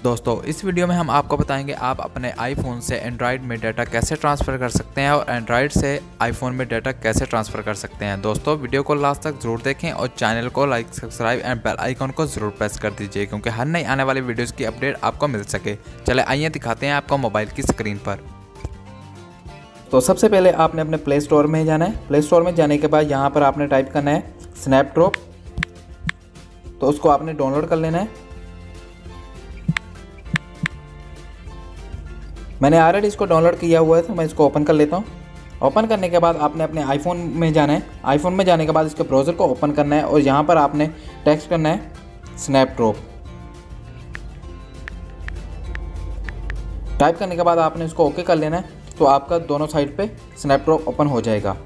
दोस्तों इस वीडियो में हम आपको बताएंगे आप अपने आईफोन से एंड्रॉयड में डाटा कैसे ट्रांसफ़र कर सकते हैं और एंड्रॉयड से आईफोन में डाटा कैसे ट्रांसफ़र कर सकते हैं। दोस्तों वीडियो को लास्ट तक ज़रूर देखें और चैनल को like subscribe and bell icon को ज़रूर प्रेस कर दीजिए क्योंकि हर नई आने वाली वीडियोज़ की अपडेट आपको मिल सके। चले आइए दिखाते हैं आपको मोबाइल की स्क्रीन पर। तो सबसे पहले आपने अपने प्ले स्टोर में जाना है। प्ले स्टोर में जाने के बाद यहाँ पर आपने टाइप करना है स्नैपड्रॉप। तो उसको आपने डाउनलोड कर लेना है। मैंने ऑलरेडी इसको डाउनलोड किया हुआ है तो मैं इसको ओपन कर लेता हूँ। ओपन करने के बाद आपने अपने आईफोन में जाना है। आईफोन में जाने के बाद इसके ब्राउज़र को ओपन करना है और यहाँ पर आपने टेक्स्ट करना है स्नैपड्रॉप। टाइप करने के बाद आपने इसको ओके कर लेना है। तो आपका दोनों साइड पे स्नैपड्रॉप ओपन हो जाएगा।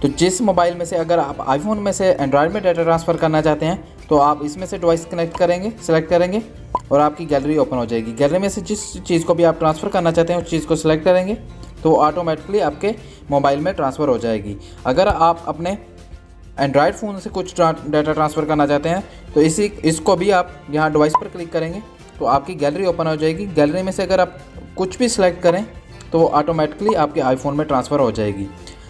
तो जिस मोबाइल में से अगर आप आईफोन में से एंड्रॉयड में डाटा ट्रांसफ़र करना चाहते हैं तो आप इसमें से डिवाइस कनेक्ट करेंगे, सेलेक्ट करेंगे और आपकी गैलरी ओपन हो जाएगी। गैलरी में से जिस चीज़ को भी आप ट्रांसफ़र करना चाहते हैं उस चीज़ को सिलेक्ट करेंगे तो ऑटोमेटिकली आपके मोबाइल में ट्रांसफ़र हो जाएगी। अगर आप अपने एंड्रॉयड फ़ोन से कुछ डाटा ट्रांसफ़र करना चाहते हैं तो इसको भी आप यहाँ डिवाइस पर क्लिक करेंगे तो आपकी गैलरी ओपन हो जाएगी। गैलरी में से अगर आप कुछ भी सिलेक्ट करें तो ऑटोमेटिकली आपके आईफोन में ट्रांसफ़र हो जाएगी।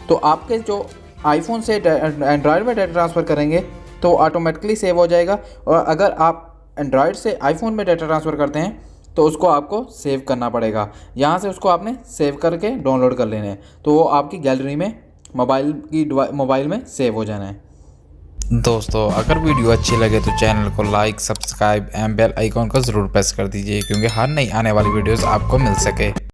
तो आपके जो आईफोन से एंड्रॉयड में डाटा ट्रांसफ़र करेंगे तो ऑटोमेटिकली सेव हो जाएगा। और अगर आप एंड्रॉयड से आईफोन में डाटा ट्रांसफ़र करते हैं तो उसको आपको सेव करना पड़ेगा। यहाँ से उसको आपने सेव करके डाउनलोड कर लेना है तो वो आपकी गैलरी में मोबाइल में सेव हो जाना है। दोस्तों अगर वीडियो अच्छी लगे तो चैनल को like subscribe and bell icon को ज़रूर प्रेस कर दीजिए क्योंकि हर नई आने वाली वीडियोज़ आपको मिल सके।